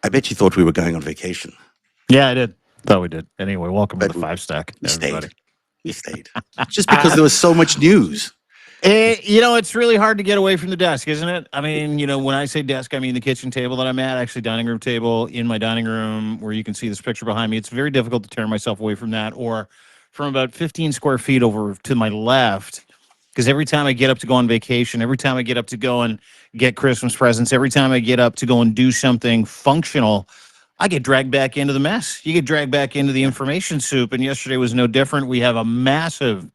I bet you thought we were going on vacation, Yeah, I did. Thought we did. Anyway, welcome to but the Five Stack, we everybody. stayed. We stayed just because there was so much news. It's really hard to get away from the desk, isn't it? I mean, when I say desk, I mean the kitchen table that I'm at, actually dining room table in my dining room where you can see this picture behind me. It's very difficult to tear myself away from that or from about 15 square feet over to my left. Because every time I get up to go on vacation, every time I get up to go and get Christmas presents, every time I get up to go and do something functional, I get dragged back into the mess. You get dragged back into the Yeah. information soup. And yesterday was no different. We have a massive,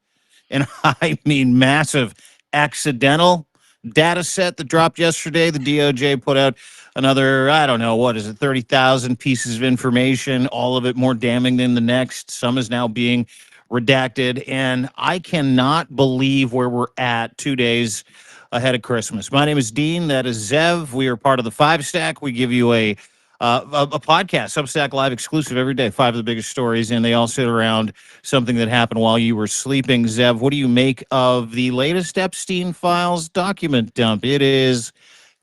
and I mean massive, accidental data set that dropped yesterday. The DOJ put out another, I don't know, what is it, 30,000 pieces of information, all of it more damning than the next. Some is now being redacted. And I cannot believe where we're at 2 days ahead of Christmas. My name is Dean. That is Zev. We are part of the Five Stack. We give you a podcast, Substack Live exclusive every day, 5 of the biggest stories, and they all sit around something that happened while you were sleeping. Zev, what do you make of the latest Epstein files document dump? It is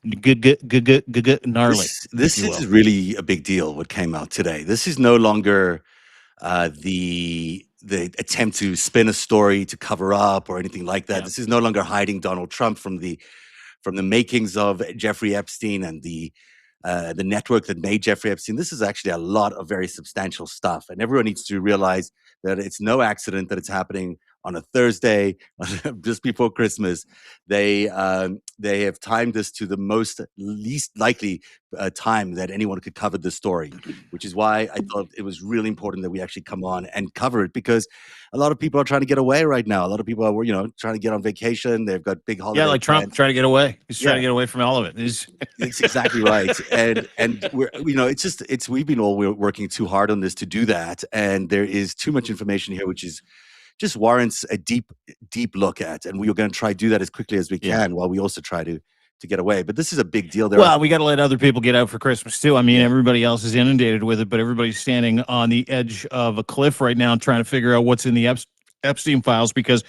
gnarly, if This you will. is really a big deal. What came out today. This is no longer the attempt to spin a story to cover up or anything like that. Yeah. This is no longer hiding Donald Trump from the makings of Jeffrey Epstein and the network that made Jeffrey Epstein. This is actually a lot of very substantial stuff, and everyone needs to realize that it's no accident that it's happening on a Thursday, just before Christmas. They have timed this to the least likely time that anyone could cover this story, which is why I thought it was really important that we actually come on and cover it, because a lot of people are trying to get away right now. A lot of people are, trying to get on vacation. They've got big holiday Yeah, like Trump plans. trying to get away. He's trying Yeah. to get away from all of it. It's exactly right, and we've been all working too hard on this to do that, and there is too much information here, which is just warrants a deep look at, and we are going to try to do that as quickly as we can, while we also try to get away. But this is a big deal. Well, we got to let other people get out for Christmas too. I mean, Yeah. everybody else is inundated with it, but everybody's standing on the edge of a cliff right now, trying to figure out what's in the Epstein files. Because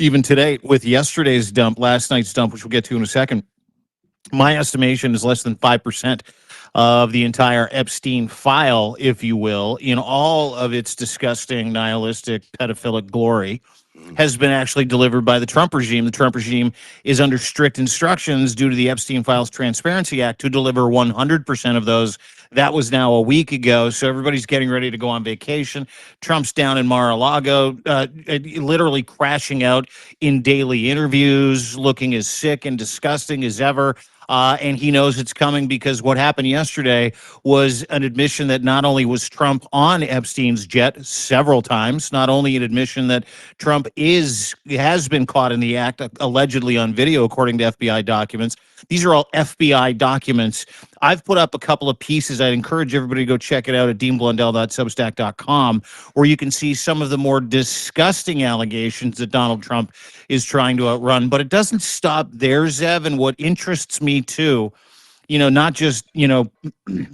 even today, with yesterday's dump, last night's dump, which we'll get to in a second, my estimation is less than 5% of the entire Epstein file, if you will, in all of its disgusting, nihilistic, pedophilic glory, has been actually delivered by the Trump regime. The Trump regime is under strict instructions due to the Epstein Files Transparency Act to deliver 100% of those. That was now a week ago. So everybody's getting ready to go on vacation. Trump's down in Mar-a-Lago, literally crashing out in daily interviews, looking as sick and disgusting as ever. And he knows it's coming, because what happened yesterday was an admission that not only was Trump on Epstein's jet several times, not only an admission that Trump has been caught in the act, allegedly on video, according to FBI documents. These are all FBI documents. I've put up a couple of pieces. I'd encourage everybody to go check it out at deanblundell.substack.com, where you can see some of the more disgusting allegations that Donald Trump is trying to outrun. But it doesn't stop there, Zev. And what interests me too, not just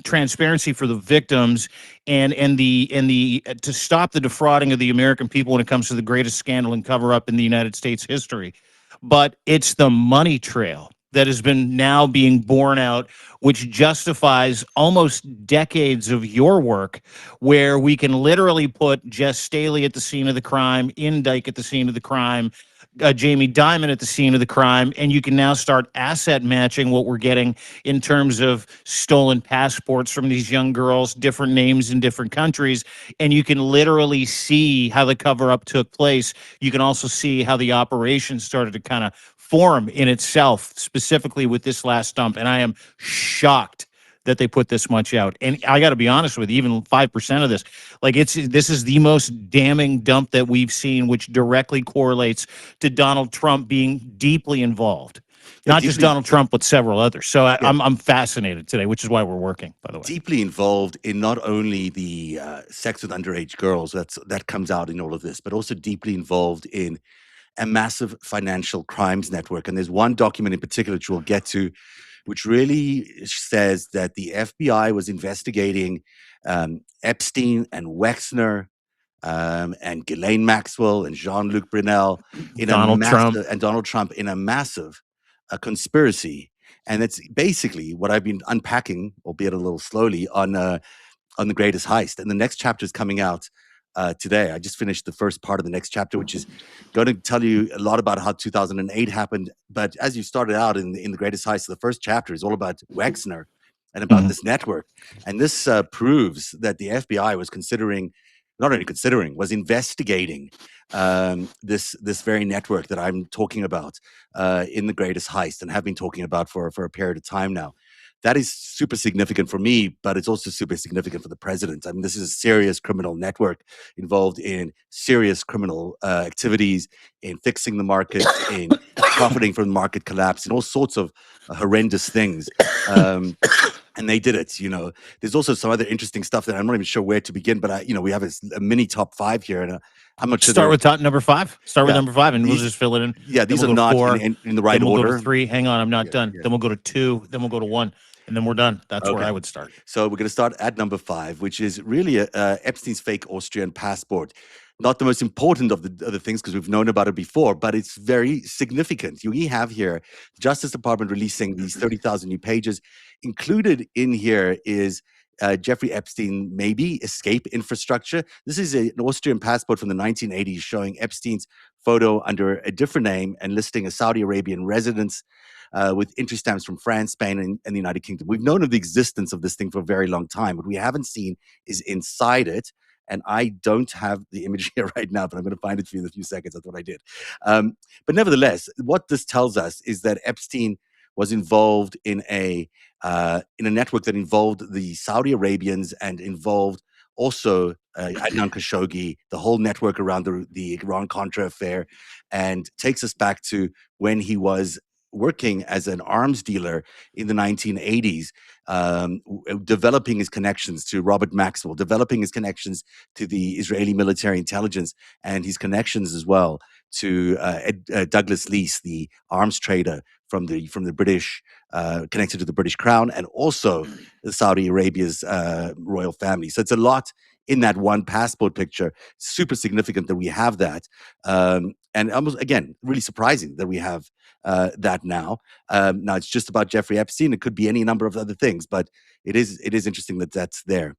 transparency for the victims and the to stop the defrauding of the American people when it comes to the greatest scandal and cover up in the United States history, but it's the money trail that has been now being borne out, which justifies almost decades of your work, where we can literally put Jess Staley at the scene of the crime, Dyke at the scene of the crime, Jamie Dimon at the scene of the crime, and you can now start asset matching what we're getting in terms of stolen passports from these young girls, different names in different countries, and you can literally see how the cover-up took place. You can also see how the operation started to kind of form in itself, specifically with this last dump, and I am shocked that they put this much out. And I got to be honest with you, even 5% of this, this is the most damning dump that we've seen, which directly correlates to Donald Trump being deeply involved. Not just Donald Trump, but several others. So I'm fascinated today, which is why we're working, by the way. Deeply involved in not only the sex with underage girls, that comes out in all of this, but also deeply involved in a massive financial crimes network. And there's one document in particular, which we'll get to, which really says that the FBI was investigating Epstein and Wexner and Ghislaine Maxwell and Jean-Luc Brunel and Donald Trump in a massive conspiracy. And that's basically what I've been unpacking, albeit a little slowly, on The Greatest Heist. And the next chapter is coming out today. I just finished the first part of the next chapter, which is going to tell you a lot about how 2008 happened. But as you started out in The Greatest Heist, the first chapter is all about Wexner and about this network. And this proves that the FBI was considering, not only considering, was investigating this very network that I'm talking about in The Greatest Heist, and have been talking about for a period of time now. That is super significant for me, but it's also super significant for the president. I mean, this is a serious criminal network involved in serious criminal activities, in fixing the markets, in profiting from the market collapse, and all sorts of horrendous things. And they did it. There's also some other interesting stuff that I'm not even sure where to begin, but we have a mini top 5 here, and I'm not sure. Start with number 5. Start with number 5, and we'll just fill it in. Yeah, these are not in the right then we'll order. Go to 3. Hang on, I'm not done. Yeah. Then we'll go to 2. Then we'll go to 1, and then we're done. That's where I would start. So we're going to start at number 5, which is really Epstein's fake Austrian passport. Not the most important of the things, because we've known about it before, but it's very significant. We have here the Justice Department releasing these 30,000 new pages. Included in here is Jeffrey Epstein, maybe escape infrastructure. This is an Austrian passport from the 1980s showing Epstein's photo under a different name and listing a Saudi Arabian residence with entry stamps from France, Spain, and the United Kingdom. We've known of the existence of this thing for a very long time. What we haven't seen is inside it. And I don't have the image here right now, but I'm going to find it for you in a few seconds. That's what I did. But nevertheless, what this tells us is that Epstein was involved in a network that involved the Saudi Arabians and involved also Adnan Khashoggi, the whole network around the Iran-Contra affair, and takes us back to when he was working as an arms dealer in the 1980s, developing his connections to Robert Maxwell, developing his connections to the Israeli military intelligence, and his connections as well to Douglas Leese, the arms trader from the British, connected to the British Crown, and also the Saudi Arabia's royal family. So it's a lot in that one passport picture. Super significant that we have that, and almost, again, really surprising that we have that now. Now it's just about Jeffrey Epstein. It could be any number of other things, but it is interesting that that's there.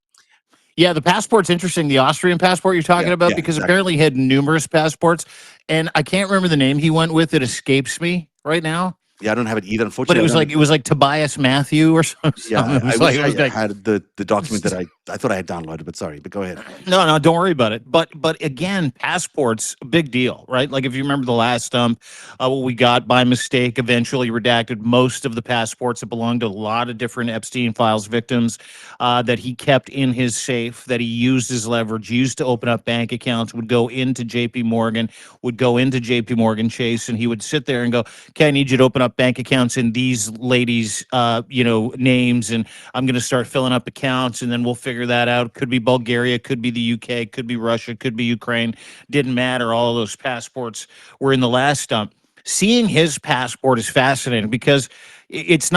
Yeah, the passport's interesting. The Austrian passport you're talking about, because apparently he had numerous passports, and I can't remember the name he went with. It escapes me right now. Yeah, I don't have it either, unfortunately. But it was like Tobias Matthew or something. Yeah, I had the document that I thought I had downloaded, but sorry, but go ahead. No, don't worry about it. But again, passports, a big deal, right? Like if you remember the last stump, what we got by mistake, eventually redacted most of the passports that belonged to a lot of different Epstein files victims that he kept in his safe, that he used as leverage, used to open up bank accounts, would go into JP Morgan, would go into JP Morgan Chase, and he would sit there and go, okay, I need you to open up bank accounts in these ladies' names, and I'm going to start filling up accounts, and then we'll figure that out. Could be Bulgaria, could be the UK, could be Russia, could be Ukraine. Didn't matter. All of those passports were in the last stump. Seeing his passport is fascinating because it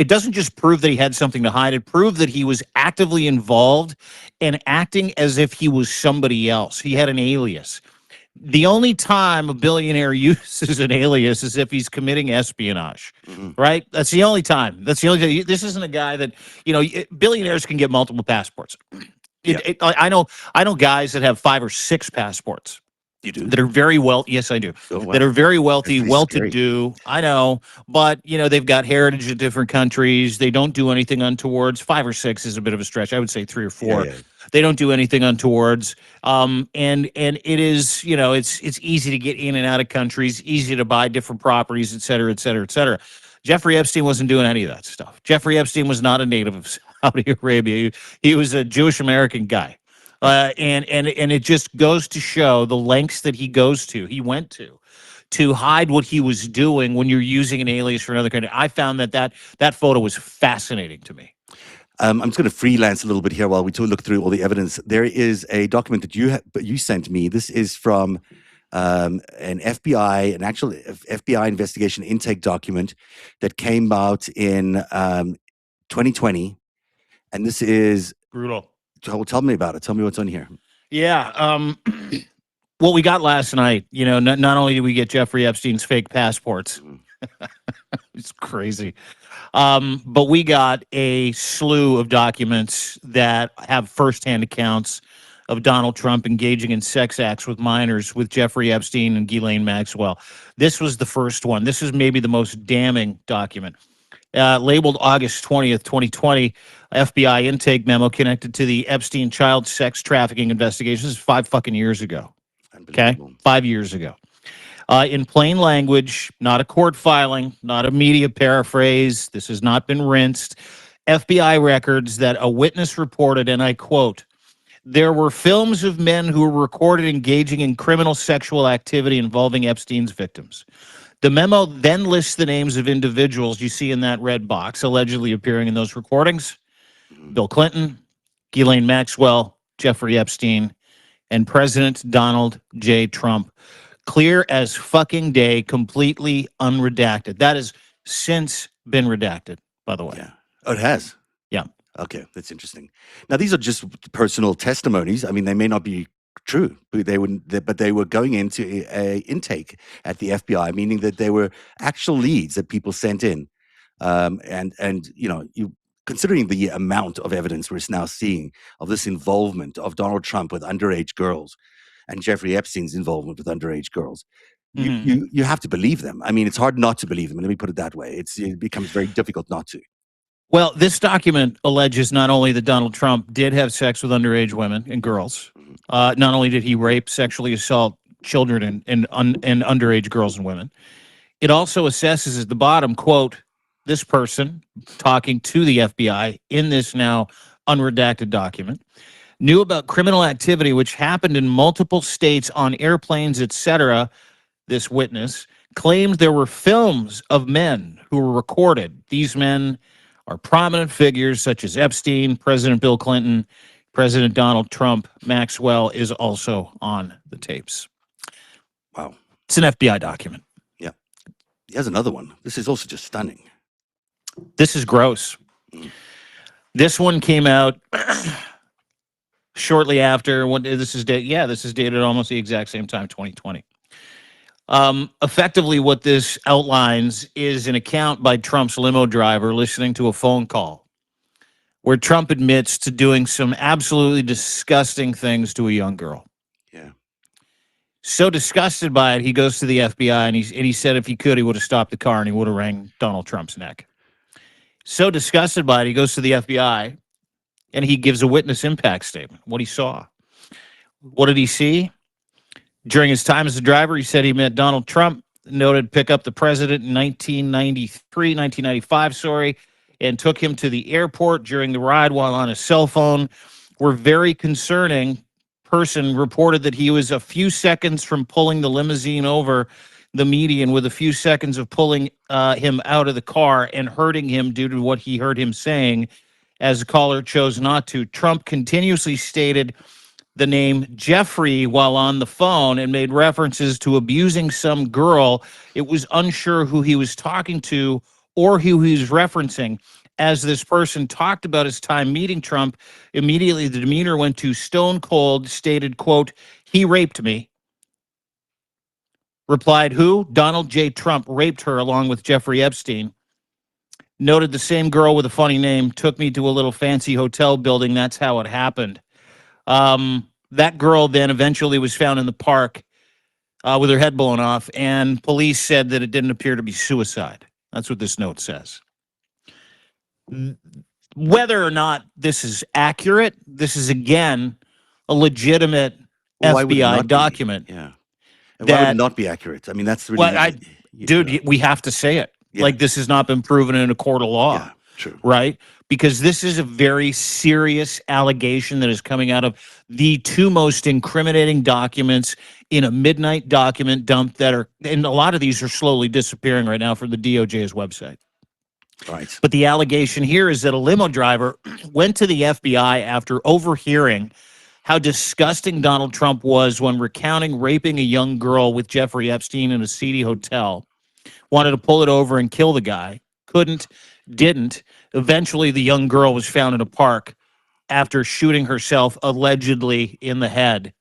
doesn't just prove that he had something to hide. It proved that he was actively involved and acting as if he was somebody else. He had an alias. The only time a billionaire uses an alias is if he's committing espionage, right? That's the only time. That's the only time. This isn't a guy that, billionaires can get multiple passports. I know guys that have 5 or 6 passports. You do? That are very yes, I do. Oh, wow. That are very wealthy, well-to-do. I know, but they've got heritage in different countries. They don't do anything untowards. 5 or 6 is a bit of a stretch. I would say 3 or 4. Yeah. They don't do anything untowards. And it is, it's easy to get in and out of countries, easy to buy different properties, et cetera, et cetera, et cetera. Jeffrey Epstein wasn't doing any of that stuff. Jeffrey Epstein was not a native of Saudi Arabia. He was a Jewish American guy. And it just goes to show the lengths that he went to hide what he was doing when you're using an alias for another country. I found that photo was fascinating to me. I'm just going to freelance a little bit here while we look through all the evidence. There is a document that you sent me. This is from an actual FBI investigation intake document that came out in 2020, and this is brutal. Tell me about it. Tell me what's on here. Yeah. What we got last night, not only did we get Jeffrey Epstein's fake passports, it's crazy. But we got a slew of documents that have firsthand accounts of Donald Trump engaging in sex acts with minors with Jeffrey Epstein and Ghislaine Maxwell. This was the first one. This is maybe the most damning document. Labeled August 20th, 2020, FBI intake memo connected to the Epstein child sex trafficking investigations. This is 5 fucking years ago. Okay? 5 years ago. In plain language, not a court filing, not a media paraphrase. This has not been rinsed. FBI records that a witness reported, and I quote, there were films of men who were recorded engaging in criminal sexual activity involving Epstein's victims. The memo then lists the names of individuals you see in that red box allegedly appearing in those recordings. Bill Clinton, Ghislaine Maxwell, Jeffrey Epstein, and President Donald J. Trump. Clear as fucking day, completely unredacted. That has since been redacted, by the way. Yeah. Oh, it has? Yeah. Okay, that's interesting. Now, these are just personal testimonies. I mean, they may not be true, but they were going into a intake at the FBI, meaning that they were actual leads that people sent in. And considering the amount of evidence we're now seeing of this involvement of Donald Trump with underage girls and Jeffrey Epstein's involvement with underage girls, you have to believe them. I mean, it's hard not to believe them. Let me put it that way. It becomes very difficult not to. Well, this document alleges not only that Donald Trump did have sex with underage women and girls, not only did he rape, sexually assault children and underage girls and women, it also assesses at the bottom, quote, this person talking to the FBI in this now unredacted document knew about criminal activity which happened in multiple states on airplanes, etc. This witness claimed there were films of men who were recorded. These men are prominent figures such as Epstein, President Bill Clinton, President Donald Trump. Maxwell is also on the tapes. Wow. It's an FBI document. Yeah. He has another one. This is also just stunning. This is gross. This one came out shortly after. This is dated almost the exact same time, 2020. Effectively, what this outlines is an account by Trump's limo driver listening to a phone call where Trump admits to doing some absolutely disgusting things to a young girl. Yeah. So disgusted by it, he goes to the FBI and he said if he could, he would have stopped the car and he would have wrung Donald Trump's neck. So disgusted by it, he goes to the FBI and he gives a witness impact statement, what he saw. What did he see? During his time as a driver, he said he met Donald Trump, noted pick up the president in 1995, and took him to the airport during the ride while on his cell phone. Were very concerning. Person reported that he was a few seconds from pulling the limousine over the median with a few seconds of pulling him out of the car and hurting him due to what he heard him saying, as the caller chose not to. Trump continuously stated the name Jeffrey while on the phone and made references to abusing some girl. It was unsure who he was talking to or who he was referencing. As this person talked about his time meeting Trump, immediately the demeanor went to stone cold, stated, quote, he raped me. Replied, who? Donald J. Trump raped her along with Jeffrey Epstein. Noted the same girl with a funny name, took me to a little fancy hotel building. That's how it happened. That girl then eventually was found in the park with her head blown off, and police said that it didn't appear to be suicide. That's what this note says. Whether or not this is accurate, this is, again, a legitimate FBI document. Yeah. And why would it not be accurate? I mean, that's really... Well, we have to say it. Yeah. Like, this has not been proven in a court of law. Yeah, true. Right? Because this is a very serious allegation that is coming out of the two most incriminating documents in a midnight document dump that are, and a lot of these are slowly disappearing right now from the DOJ's website. Right. But the allegation here is that a limo driver went to the FBI after overhearing how disgusting Donald Trump was when recounting raping a young girl with Jeffrey Epstein in a seedy hotel. Wanted to pull it over and kill the guy. Couldn't, didn't. Eventually, the young girl was found in a park after shooting herself allegedly in the head.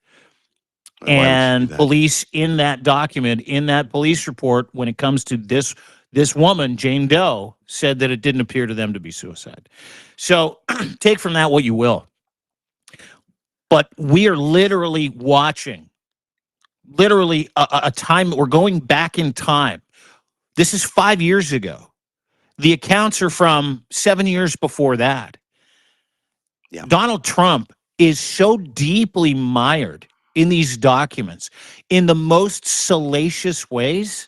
And police in that document, in that police report, when it comes to this This woman, Jane Doe, said that it didn't appear to them to be suicide. So take from that what you will. But we are literally watching, literally a time, we're going back in time. This is 5 years ago. The accounts are from 7 years before that. Yeah. Donald Trump is so deeply mired in these documents in the most salacious ways,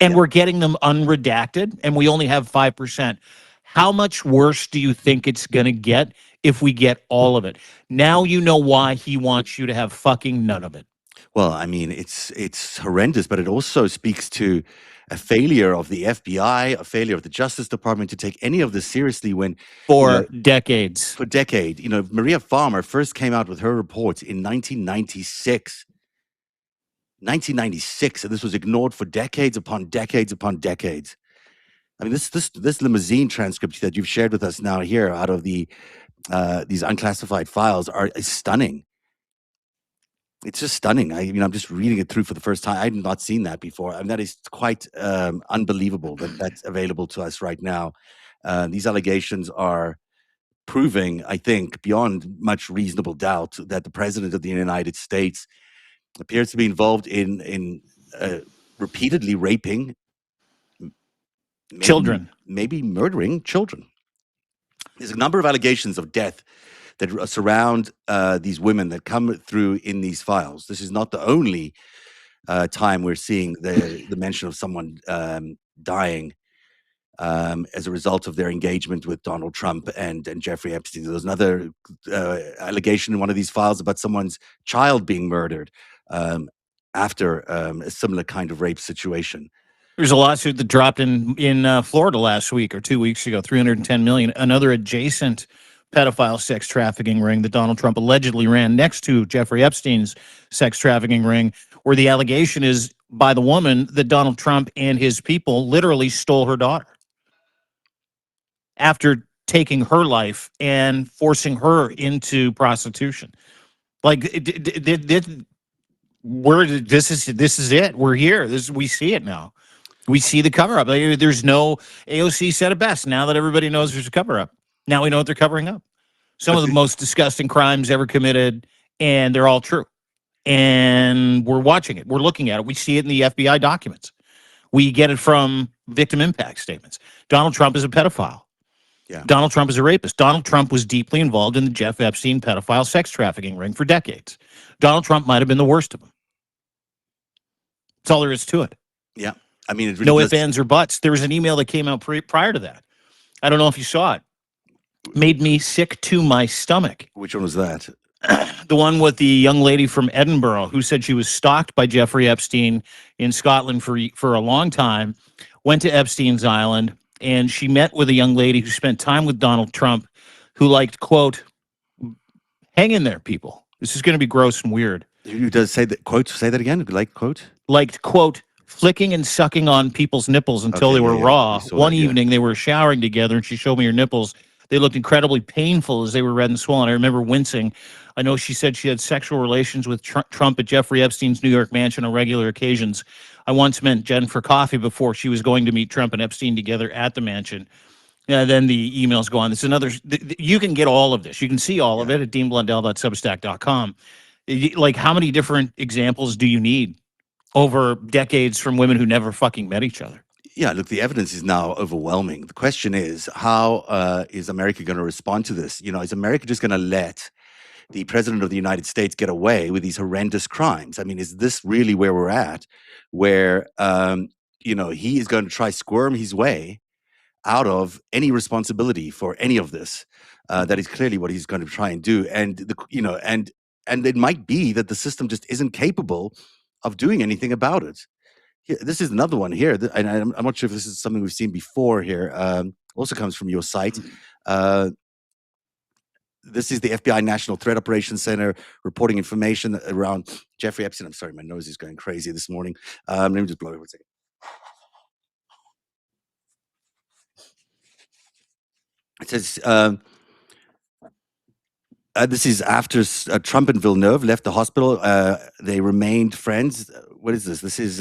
and Yeah. we're getting them unredacted, and we only have 5%. How much worse do you think it's going to get if we get all of it? Now you know why he wants you to have fucking none of it. Well, I mean, it's horrendous, but it also speaks to a failure of the FBI, a failure of the Justice Department to take any of this seriously when, you know, For decades. for decade, you know, Maria Farmer first came out with her reports in 1996. 1996, and this was ignored for decades upon decades upon decades. I mean, this limousine transcript that you've shared with us now here out of these unclassified files is stunning. It's just stunning. I'm just reading it through for the first time. I had not seen that before. I mean, that is quite unbelievable that that's available to us right now. These allegations are proving, I think, beyond much reasonable doubt, that the president of the United States appears to be involved in repeatedly raping, Children. maybe murdering children. There's a number of allegations of death that surround these women that come through in these files. This is not the only time we're seeing the mention of someone dying as a result of their engagement with Donald Trump and Jeffrey Epstein. There was another allegation in one of these files about someone's child being murdered after a similar kind of rape situation. There's a lawsuit that dropped in Florida last week or 2 weeks ago, $310 million. Another adjacent pedophile sex trafficking ring that Donald Trump allegedly ran next to Jeffrey Epstein's sex trafficking ring, where the allegation is by the woman that Donald Trump and his people literally stole her daughter after taking her life and forcing her into prostitution. Like this is it. We're here. We see it now. We see the cover up. There's no AOC said it best. Now that everybody knows there's a cover up, now we know what they're covering up. Some of the most disgusting crimes ever committed, and they're all true. And we're watching it. We're looking at it. We see it in the FBI documents. We get it from victim impact statements. Donald Trump is a pedophile. Yeah. Donald Trump is a rapist. Donald Trump was deeply involved in the Jeff Epstein pedophile sex trafficking ring for decades. Donald Trump might have been the worst of them. That's all there is to it. Yeah. I mean, it really no ifs, ands, or buts. There was an email that came out prior to that. I don't know if you saw it. Made me sick to my stomach. Which one was that? The one with the young lady from Edinburgh who said she was stalked by Jeffrey Epstein in Scotland for a long time, went to Epstein's Island, and she met with a young lady who spent time with Donald Trump, who liked, quote, hang in there, people. This is going to be gross and weird. Who does say that, quote, say that again? Like, quote? Liked, quote, flicking and sucking on people's nipples until they were raw. One evening, they were showering together, and she showed me her nipples. They looked incredibly painful as they were red and swollen. I remember wincing. I know she said she had sexual relations with Trump at Jeffrey Epstein's New York mansion on regular occasions. I once met Jen for coffee before she was going to meet Trump and Epstein together at the mansion. Then the emails go on. It's another. You can get all of this. You can see all of it at deanblundell.substack.com. Like, how many different examples do you need over decades from women who never fucking met each other? Yeah, look, the evidence is now overwhelming. The question is, how is America going to respond to this? You know, is America just going to let the president of the United States get away with these horrendous crimes? I mean, is this really where we're at, where, he is going to try squirm his way out of any responsibility for any of this? That is clearly what he's going to try and do. And, and it might be that the system just isn't capable of doing anything about it. Here, this is another one here, and I'm not sure if this is something we've seen before here. Also comes from your site. This is the FBI National Threat Operations Center reporting information around Jeffrey Epstein. I'm sorry, my nose is going crazy this morning. Let me just blow it 1 second. It says, this is after Trump and Villeneuve left the hospital. They remained friends. What is this? This is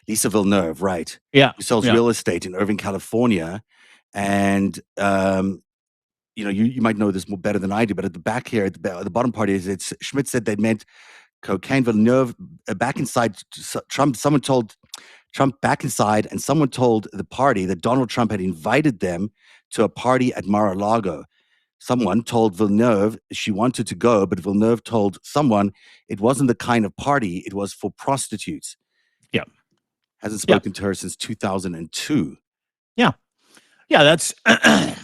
Lisa Villeneuve, right? Yeah, Who sells yeah, real estate in Irving, California, and you might know this more better than I do, but at the back here, at the bottom part is it's Schmidt said they meant cocaine. Villeneuve back inside Trump. Someone told Trump back inside, and someone told the party that Donald Trump had invited them to a party at Mar-a-Lago. Someone told Villeneuve she wanted to go, but Villeneuve told someone it wasn't the kind of party, it was for prostitutes. yeah, Hasn't yeah, spoken to her since 2002. yeah. Yeah, that's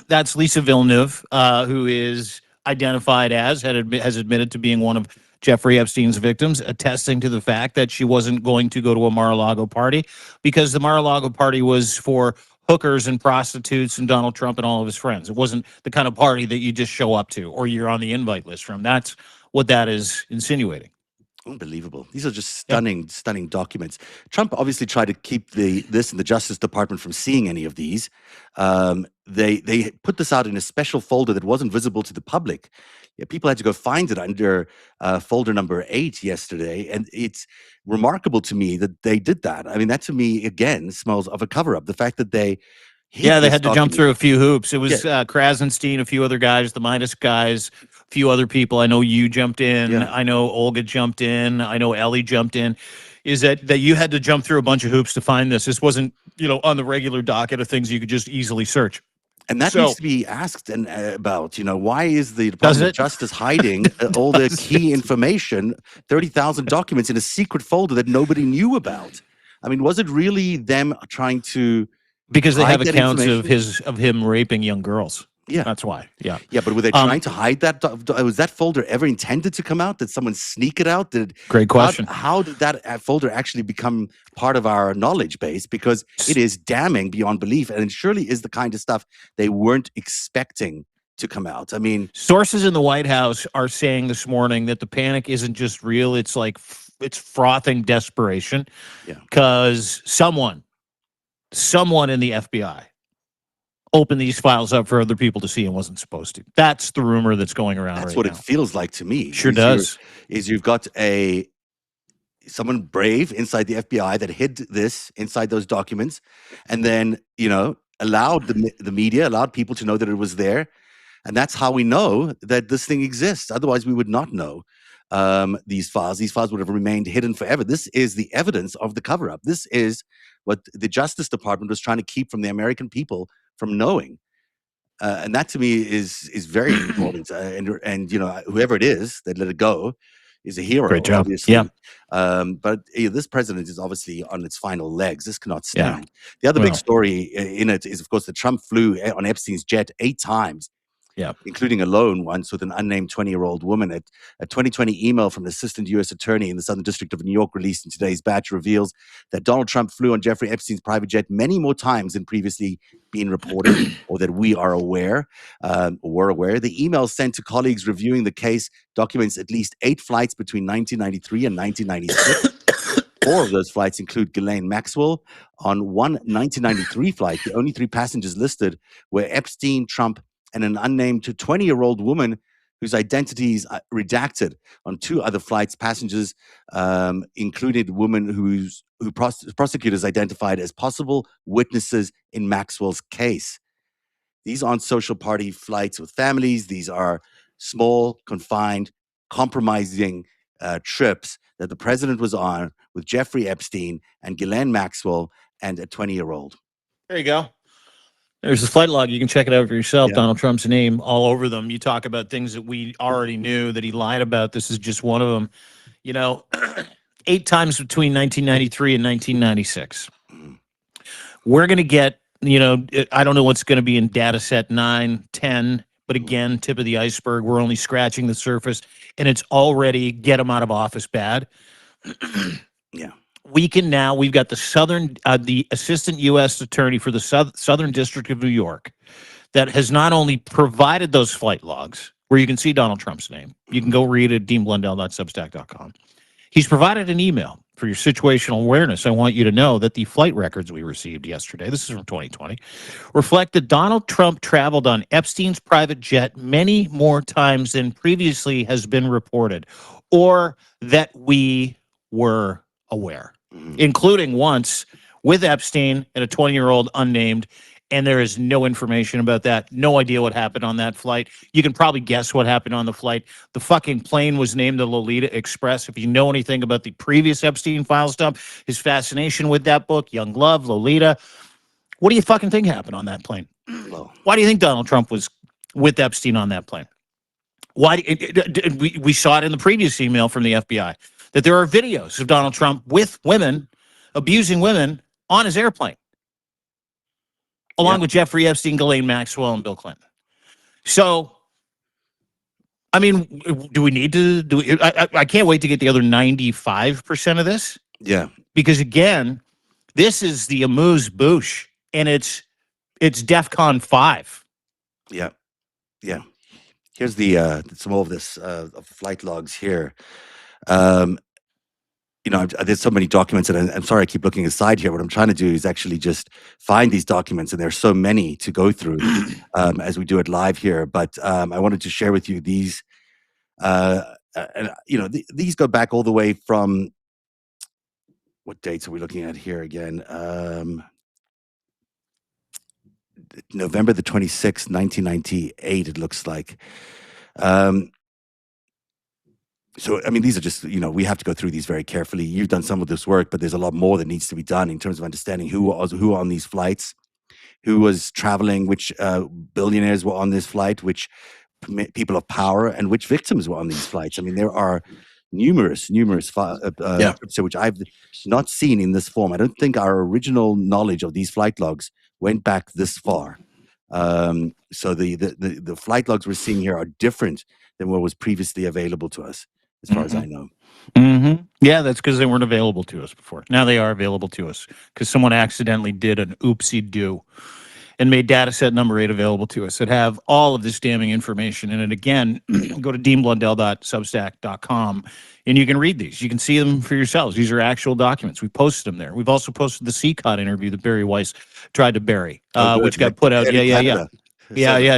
that's Lisa Villeneuve, who is identified as has admitted to being one of Jeffrey Epstein's victims, attesting to the fact that she wasn't going to go to a Mar-a-Lago party because the Mar-a-Lago party was for hookers and prostitutes and Donald Trump and all of his friends. It wasn't the kind of party that you just show up to or you're on the invite list from. That's what that is insinuating. Unbelievable. These are just Yeah. stunning documents. Trump obviously tried to keep this and the Justice Department from seeing any of these. They put this out in a special folder that wasn't visible to the public. Yeah, people had to go find it under folder number 8 yesterday, and it's remarkable to me that they did that. I mean, that to me again smells of a cover-up. The fact that they hid Yeah, they this had to jump document. through a few hoops. It Yeah, was Krasenstein, a few other guys, the Midas guys, a few other people. I know you jumped in. yeah. I know Olga jumped in. I know Ellie jumped in. Is that you had to jump through a bunch of hoops to find this? This wasn't on the regular docket of things you could just easily search. And that needs So to be asked and about. Why is the does Department of it? Justice hiding all the Does key it? information, 30,000 documents in a secret folder that nobody knew about? I mean, was it really them trying to Because they have hide that accounts of information? him raping young girls. Yeah. That's why. Yeah. Yeah, but were they Um, trying to hide that? Was that folder ever intended to come out? Did someone sneak it out? Great question. How did that folder actually become part of our knowledge base? Because it is damning beyond belief, and it surely is the kind of stuff they weren't expecting to come out. I mean, Sources in the White House are saying this morning that the panic isn't just real; it's like it's frothing desperation yeah, because someone in the FBI opened these files up for other people to see and wasn't supposed to. That's the rumor that's going around that's right what it now. feels like to me. Sure does. You've got someone brave inside the FBI that hid this inside those documents, and then allowed the media, allowed people to know that it was there. And that's how we know that this thing exists. Otherwise, we would not know these files. These files would have remained hidden forever. This is the evidence of the cover-up. This is what the Justice Department was trying to keep from the American people from knowing. And that to me is very important. And whoever it is that let it go is a hero, Great job. obviously. Yeah. But this president is obviously on its final legs. This cannot Yeah. stand. The other big Well. story in it is, of course, that Trump flew on Epstein's jet 8 times. Yeah. Including a loan once with an unnamed 20-year-old woman. A 2020 email from an assistant U.S. attorney in the Southern District of New York released in today's batch reveals that Donald Trump flew on Jeffrey Epstein's private jet many more times than previously been reported or that we are aware or were aware. The email sent to colleagues reviewing the case documents at least 8 flights between 1993 and 1996. 4 of those flights include Ghislaine Maxwell. On one 1993 flight, the only 3 passengers listed were Epstein, Trump, and an unnamed 20-year-old woman whose identity is redacted. On 2 other flights, passengers included women who prosecutors identified as possible witnesses in Maxwell's case. These aren't social party flights with families. These are small, confined, compromising trips that the president was on with Jeffrey Epstein and Ghislaine Maxwell and a 20-year-old. There you go. There's the flight log. You can check it out for yourself. Yeah. Donald Trump's name all over them. You talk about things that we already knew that he lied about. This is just one of them. 8 times between 1993 and 1996. Mhm. We're going to get, I don't know what's going to be in data set 9, 10, but again, tip of the iceberg. We're only scratching the surface, and it's already get him out of office bad. Yeah. We've got the assistant U.S. attorney for the Southern District of New York that has not only provided those flight logs where you can see Donald Trump's name. You can go read it at deanblundell.substack.com. He's provided an email for your situational awareness. I want you to know that the flight records we received yesterday, this is from 2020, reflect that Donald Trump traveled on Epstein's private jet many more times than previously has been reported, or that we were aware. including once with Epstein and a 20-year-old unnamed. And there is no information about that. No idea what happened on that flight. You can probably guess what happened on the flight. The fucking plane was named the Lolita Express. If you know anything about the previous Epstein files stuff, his fascination with that book, Young Love, Lolita, what do you fucking think happened on that plane? Well, Why do you think Donald Trump was with Epstein on that plane? Why we saw it in the previous email from the FBI that there are videos of Donald Trump with women, abusing women on his airplane, along with Jeffrey Epstein, Ghislaine Maxwell, and Bill Clinton. So, I mean, do we need to do? I can't wait to get the other 95% of this. Yeah, because again, this is the amuse bouche, and it's DEFCON 5. Yeah. Here's the some more of this of flight logs here. There's so many documents, and I'm sorry I keep looking aside here. What I'm trying to do is actually just find these documents, and there's so many to go through as we do it live here. But I wanted to share with you these. These go back all the way from what dates are we looking at here again? November the 26th, 1998. It looks like. So, I mean, these are just, we have to go through these very carefully. You've done some of this work, but there's a lot more that needs to be done in terms of understanding who on these flights, who was traveling, which billionaires were on this flight, which people of power, and which victims were on these flights. I mean, there are numerous which I've not seen in this form. I don't think our original knowledge of these flight logs went back this far. So the flight logs we're seeing here are different than what was previously available to us, as far as I know. Yeah, that's because they weren't available to us before. Now they are available to us because someone accidentally did an oopsie-doo and made data set number 8 available to us that have all of this damning information in it. Again, go to deanblundell.substack.com and you can read these. You can see them for yourselves. These are actual documents. We posted them there. We've also posted the CCOT interview that Barry Weiss tried to bury, which got put out. Yeah.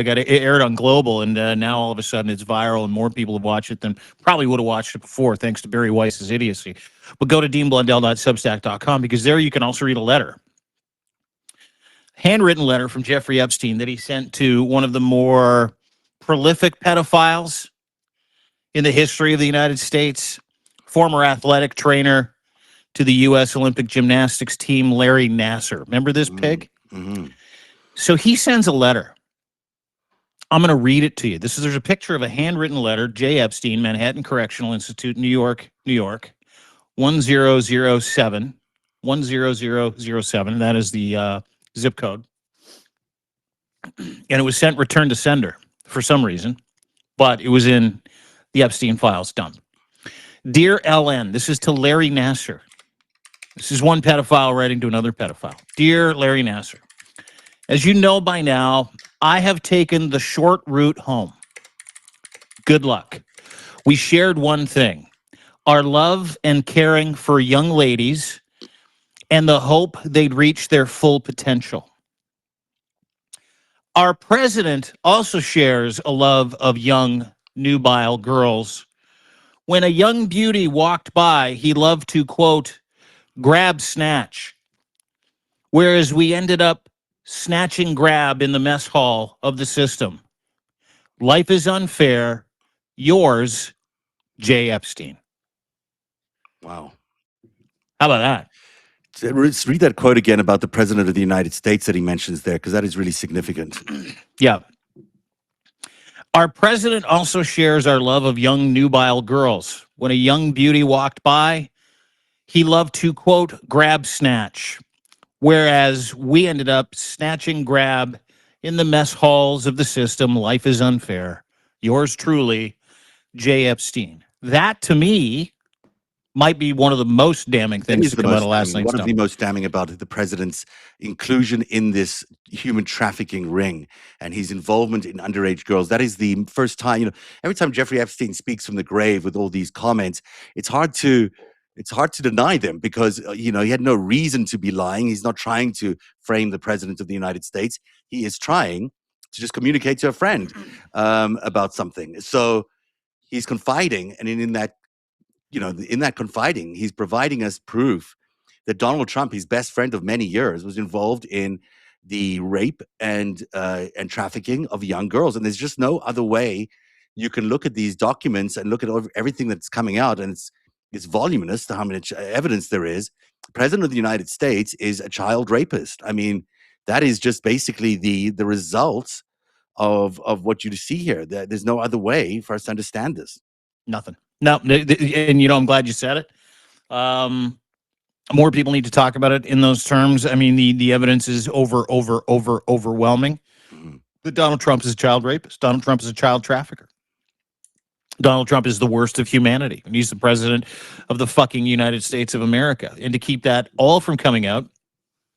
Got it aired on Global, and now all of a sudden it's viral, and more people have watched it than probably would have watched it before, thanks to Barry Weiss's idiocy. But go to deanblundell.substack.com because there you can also read a letter, handwritten letter from Jeffrey Epstein that he sent to one of the more prolific pedophiles in the history of the United States, former athletic trainer to the U.S. Olympic gymnastics team, Larry Nassar. Remember this pig? Mm-hmm. So he sends a letter. I'm going to read it to you. There's a picture of a handwritten letter, J. Epstein, Manhattan Correctional Institute, New York, 1007. That is the zip code. And it was sent return to sender for some reason, but it was in the Epstein files dump. Dear LN, this is to Larry Nassar. This is one pedophile writing to another pedophile. Dear Larry Nassar, as you know by now, I have taken the short route home. Good luck. We shared one thing, our love and caring for young ladies and the hope they'd reach their full potential. Our president also shares a love of young, nubile girls. When a young beauty walked by, he loved to, quote, grab snatch, whereas we ended up snatching grab in the mess hall of the system. Life is unfair. Yours, J. Epstein. Wow. How about that? Let's read that quote again about the president of the United States that he mentions there, because that is really significant. Yeah. Our president also shares our love of young, nubile girls. When a young beauty walked by, he loved to, quote, grab snatch, whereas we ended up snatching grab in the mess halls of the system. Life is unfair. Yours truly, J. Epstein. That, to me, might be one of the most damning things to come out of last night's One of the most damning about the president's inclusion in this human trafficking ring and his involvement in underage girls. That is the first time, every time Jeffrey Epstein speaks from the grave with all these comments, it's hard to deny them because, he had no reason to be lying. He's not trying to frame the president of the United States. He is trying to just communicate to a friend about something. So he's confiding, and in that confiding, he's providing us proof that Donald Trump, his best friend of many years, was involved in the rape and trafficking of young girls. And there's just no other way you can look at these documents and look at everything that's coming out, and it's voluminous to how much evidence there is. The President of the United States is a child rapist. I mean, that is just basically the results of what you see here. There's no other way for us to understand this. Nothing. No, and I'm glad you said it. More people need to talk about it in those terms. I mean, the evidence is overwhelming. Mhm. That Donald Trump is a child rapist. Donald Trump is a child trafficker. Donald Trump is the worst of humanity, and he's the president of the fucking United States of America. And to keep that all from coming out,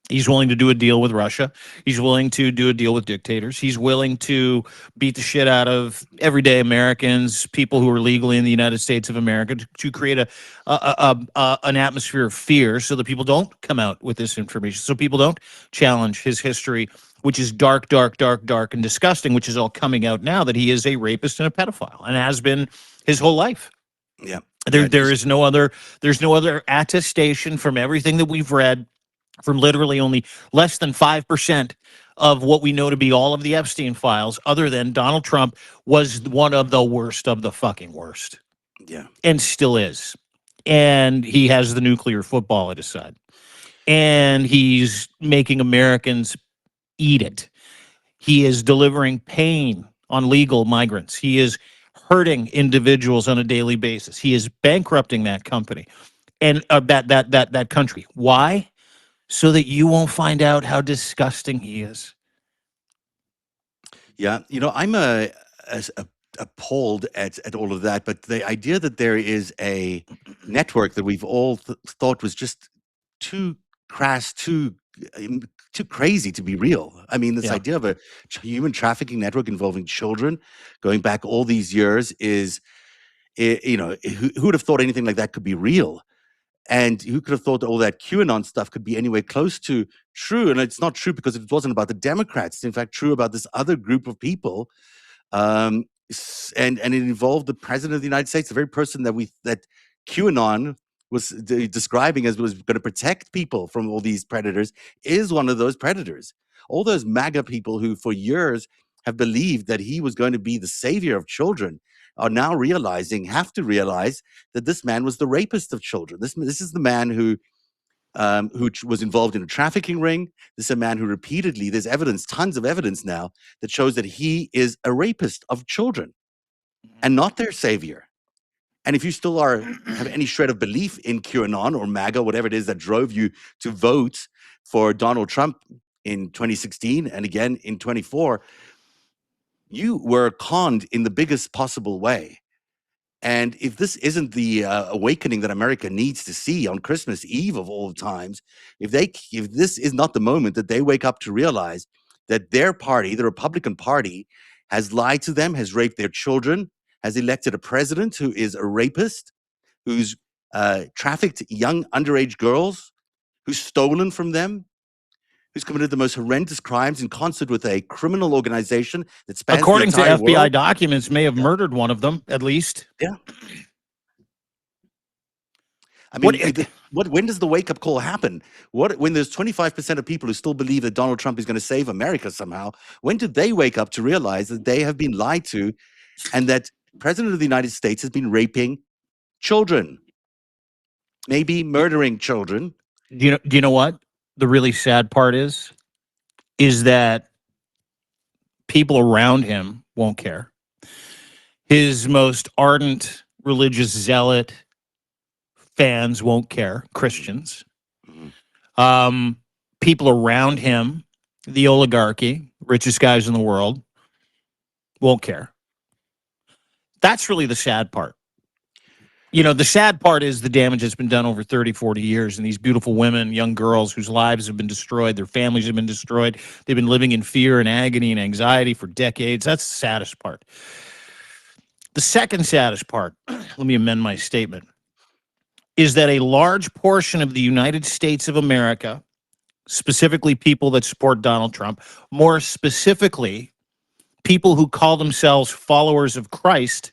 he's willing to do a deal with Russia. He's willing to do a deal with dictators. He's willing to beat the shit out of everyday Americans, people who are legally in the United States of America, to create an atmosphere of fear so that people don't come out with this information, so people don't challenge his history, which is dark, and disgusting, which is all coming out now, that he is a rapist and a pedophile and has been his whole life. Yeah. There's no other attestation from everything that we've read, from literally only less than 5% of what we know to be all of the Epstein files, other than Donald Trump was one of the worst of the fucking worst. Yeah. And still is. And he has the nuclear football at his side. And he's making Americans eat it. He is delivering pain on legal migrants. He is hurting individuals on a daily basis. He is bankrupting that company and that country. Why? So that you won't find out how disgusting he is. Yeah, I'm appalled at all of that. But the idea that there is a network that we've all thought was just too crass, too crazy to be real. I mean, this Yeah. idea of a human trafficking network involving children going back all these years is, who would have thought anything like that could be real? And who could have thought all that QAnon stuff could be anywhere close to true? And it's not true because it wasn't about the Democrats. It's in fact true about this other group of people. And it involved the president of the United States, the very person that QAnon was describing as was going to protect people from all these predators, is one of those predators. All those MAGA people who for years have believed that he was going to be the savior of children are now have to realize that this man was the rapist of children. This is the man who was involved in a trafficking ring. This is a man who repeatedly, there's evidence, tons of evidence now that shows that he is a rapist of children and not their savior. And if you still have any shred of belief in QAnon or MAGA, whatever it is that drove you to vote for Donald Trump in 2016 and again in 24, you were conned in the biggest possible way. And if this isn't the awakening that America needs to see on Christmas Eve of all times, if this is not the moment that they wake up to realize that their party, the Republican Party, has lied to them, has raped their children, has elected a president who is a rapist, who's trafficked young underage girls, who's stolen from them, who's committed the most horrendous crimes in concert with a criminal organization that spans According the to entire FBI world. documents, may have murdered one of them, at least. Yeah. I mean, when does the wake-up call happen? When there's 25% of people who still believe that Donald Trump is going to save America somehow, when did they wake up to realize that they have been lied to and that President of the United States has been raping children, maybe murdering children? Do you know what the really sad part is that people around him won't care. His most ardent religious zealot fans won't care. Christians. Mhm. People around him, the oligarchy, richest guys in the world, won't care. That's really the sad part. The sad part is the damage that's been done over 30, 40 years, and these beautiful women, young girls whose lives have been destroyed, their families have been destroyed. They've been living in fear and agony and anxiety for decades. That's the saddest part. The second saddest part, let me amend my statement, is that a large portion of the United States of America, specifically people that support Donald Trump, more specifically people who call themselves followers of Christ,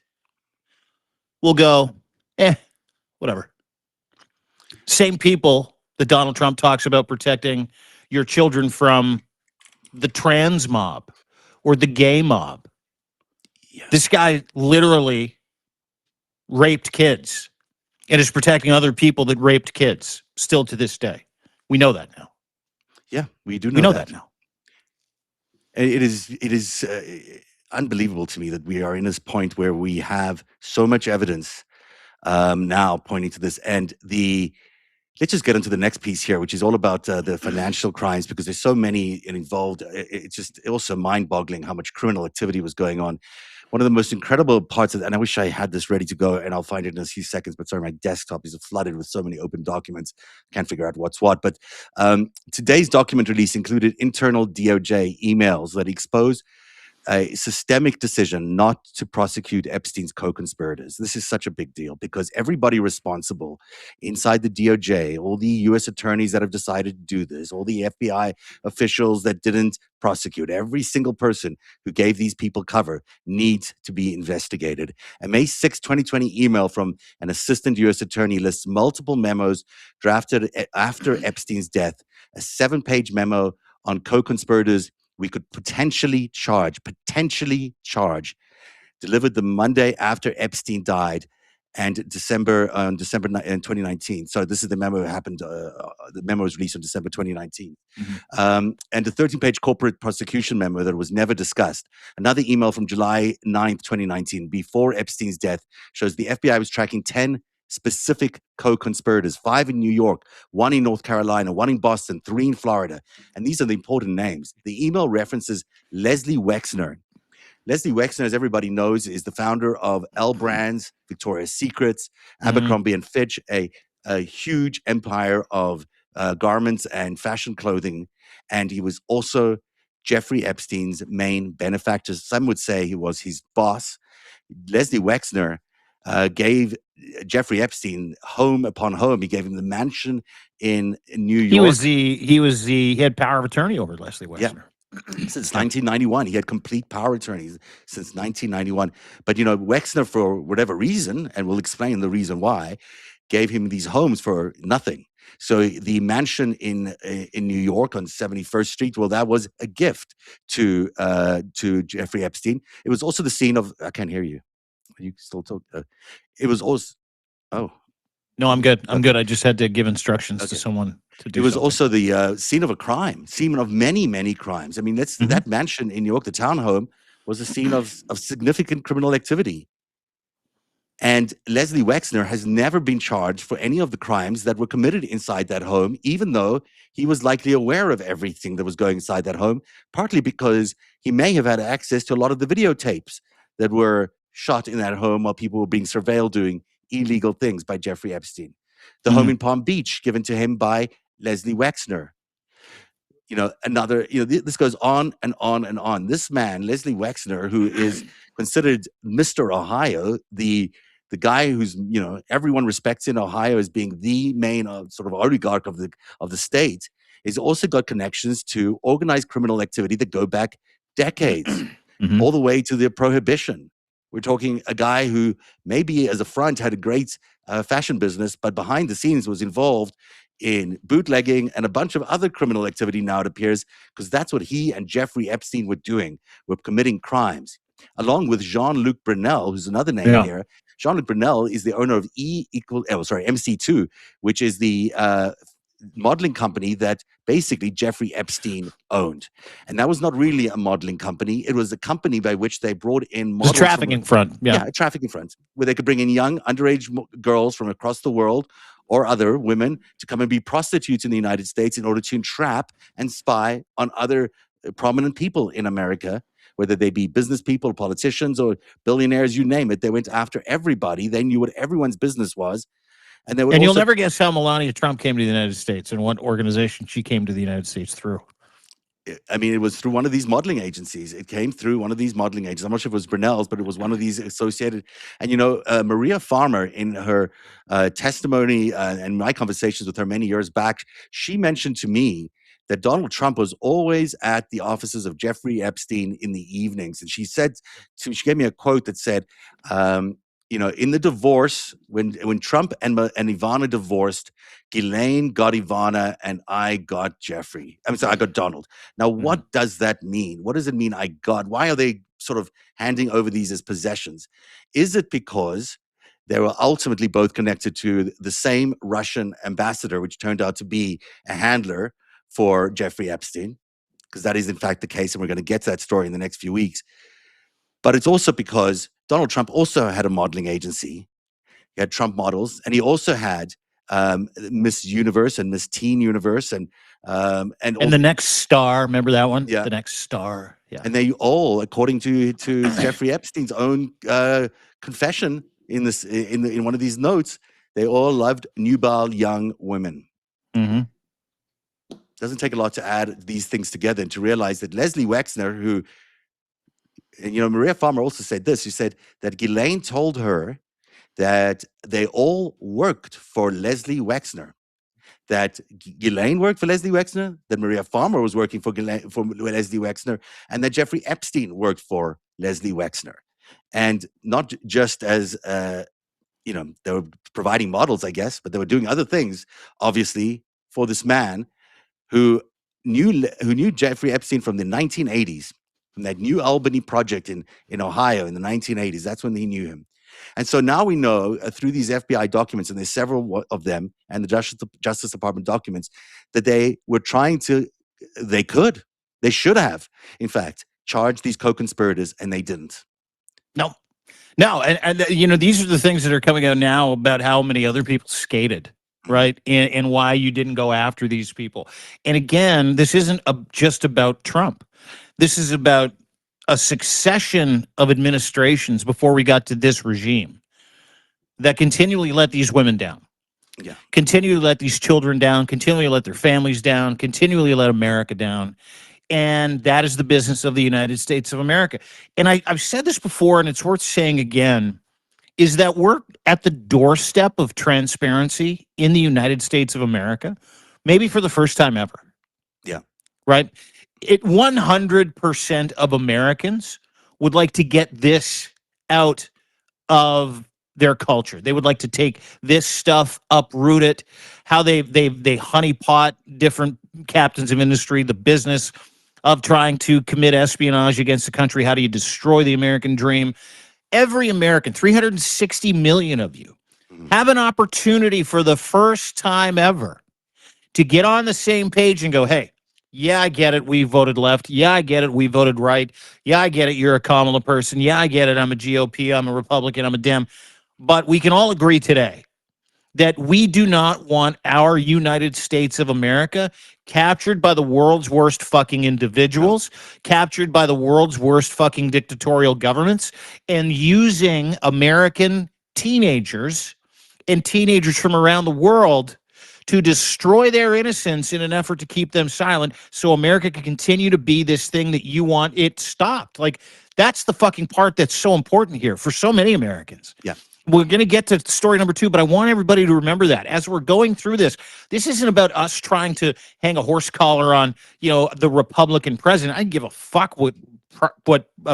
will go, whatever. Same people that Donald Trump talks about protecting your children from the trans mob or the gay mob. Yeah. This guy literally raped kids and is protecting other people that raped kids still to this day. We know that now. Yeah, we do We know know that. that now. It is unbelievable to me that we are in this point where we have so much evidence now pointing to this. And let's just get into the next piece here, which is all about the financial crimes, because there's so many involved. It's just also mind-boggling how much criminal activity was going on. One of the most incredible parts of, and I wish I had this ready to go, and I'll find it in a few seconds, but sorry, my desktop is flooded with so many open documents. Can't figure out what's what. But today's document release included internal DOJ emails that expose a systemic decision not to prosecute Epstein's co-conspirators. This is such a big deal because everybody responsible inside the DOJ, all the U.S. attorneys that have decided to do this, all the FBI officials that didn't prosecute, every single person who gave these people cover needs to be investigated. A May 6, 2020 email from an assistant U.S. attorney lists multiple memos drafted after Epstein's death, a 7-page memo on co-conspirators we could potentially charge, delivered the Monday after Epstein died, and December 2019. So this is the memo that happened. The memo was released on December 2019, and a 13-page corporate prosecution memo that was never discussed. Another email from July 9th, 2019, before Epstein's death, shows the FBI was tracking 10 specific co-conspirators, 5 in New York, 1 in North Carolina, 1 in Boston, 3 in Florida. And these are the important names. The email references Leslie Wexner. Leslie Wexner, as everybody knows, is the founder of L Brands, Victoria's Secrets, Abercrombie and Fitch, a huge empire of garments and fashion clothing. And he was also Jeffrey Epstein's main benefactor. Some would say he was his boss. Leslie Wexner gave Jeffrey Epstein home upon home. He gave him the mansion in New York. He had power of attorney over Leslie Wexner. Yeah. Since 1991. He had complete power attorneys since 1991. But, Wexner, for whatever reason, and we'll explain the reason why, gave him these homes for nothing. So the mansion in New York on 71st Street, well, that was a gift to Jeffrey Epstein. It was also the scene of, I can't hear you. You still talk. It was also, oh. No, I'm good. I'm good. I just had to give instructions to Okay. someone to do It was something. also the scene of a crime, scene of many, many crimes. I mean, that mansion in New York, the townhome, was a scene of significant criminal activity. And Leslie Wexner has never been charged for any of the crimes that were committed inside that home, even though he was likely aware of everything that was going inside that home, partly because he may have had access to a lot of the videotapes that were shot in that home while people were being surveilled doing illegal things by Jeffrey Epstein. The home in Palm Beach given to him by Leslie Wexner. This goes on and on and on. This man, Leslie Wexner, who is considered Mr. Ohio, the guy who's, everyone respects in Ohio as being the main sort of oligarch of the state, has also got connections to organized criminal activity that go back decades, all the way to the Prohibition. We're talking a guy who maybe as a front had a great fashion business, but behind the scenes was involved in bootlegging and a bunch of other criminal activity now, it appears, because that's what he and Jeffrey Epstein were doing, were committing crimes. Along with Jean-Luc Brunel, who's another name here. Jean-Luc Brunel is the owner of MC2, which is the modeling company that basically Jeffrey Epstein owned. And that was not really a modeling company. It was a company by which they brought in models. It's a trafficking front. Yeah, a trafficking front, where they could bring in young underage girls from across the world or other women to come and be prostitutes in the United States in order to entrap and spy on other prominent people in America, whether they be business people, politicians, or billionaires, you name it. They went after everybody. They knew what everyone's business was. And you'll never guess how Melania Trump came to the United States and what organization she came to the United States through. I mean, it was through one of these modeling agencies. It came through one of these modeling agencies. I'm not sure if it was Brunel's, but it was one of these associated. And, Maria Farmer, in her testimony and my conversations with her many years back, she mentioned to me that Donald Trump was always at the offices of Jeffrey Epstein in the evenings. And she gave me a quote that said, in the divorce, when Trump and Ivana divorced, Ghislaine got Ivana and I got Jeffrey. I'm sorry, I got Donald. Now, what does that mean? What does it mean I got? Why are they sort of handing over these as possessions? Is it because they were ultimately both connected to the same Russian ambassador, which turned out to be a handler for Jeffrey Epstein? Because that is, in fact, the case, and we're going to get to that story in the next few weeks. But it's also because Donald Trump also had a modeling agency. He had Trump models, and he also had Miss Universe and Miss Teen Universe, and also, the Next Star. Remember that one? Yeah, the Next Star. Yeah, and they all, according to Jeffrey Epstein's own confession in one of these notes, they all loved nubile young women. Mm-hmm. Doesn't take a lot to add these things together and to realize that Leslie Wexner, who, and Maria Farmer also said this. She said that Ghislaine told her that they all worked for Leslie Wexner. That Ghislaine worked for Leslie Wexner, that Maria Farmer was working for Leslie Wexner, and that Jeffrey Epstein worked for Leslie Wexner. And not just as, they were providing models, I guess, but they were doing other things, obviously, for this man who knew Jeffrey Epstein from the 1980s, from that New Albany project in Ohio in the 1980s. That's when he knew him. And so now we know through these FBI documents, and there's several of them, and the Justice Department documents, that they should have, in fact, charged these co-conspirators, and they didn't. No, and these are the things that are coming out now about how many other people skated, right? And why you didn't go after these people. And again, this isn't just about Trump. This is about a succession of administrations before we got to this regime that continually let these women down. Yeah. Continually let these children down, continually let their families down, continually let America down. And that is the business of the United States of America. And I've said this before, and it's worth saying again, is that we're at the doorstep of transparency in the United States of America, maybe for the first time ever. Yeah. Right? 100% of Americans would like to get this out of their culture. They would like to take this stuff, uproot it, how they honeypot different captains of industry, the business of trying to commit espionage against the country. How do you destroy the American dream? Every American, 360 million of you, have an opportunity for the first time ever to get on the same page and go, hey, yeah, I get it. We voted left. Yeah, I get it. We voted right. Yeah, I get it. You're a Kamala person. Yeah, I get it. I'm a GOP. I'm a Republican. I'm a Dem. But we can all agree today that we do not want our United States of America captured by the world's worst fucking individuals, captured by the world's worst fucking dictatorial governments, and using American teenagers and teenagers from around the world to destroy their innocence in an effort to keep them silent so America can continue to be this thing that you want it stopped. Like, that's the fucking part that's so important here for so many Americans. Yeah. We're going to get to story number 2, but I want everybody to remember that as we're going through this, this isn't about us trying to hang a horse collar on, the Republican president. I don't give a fuck what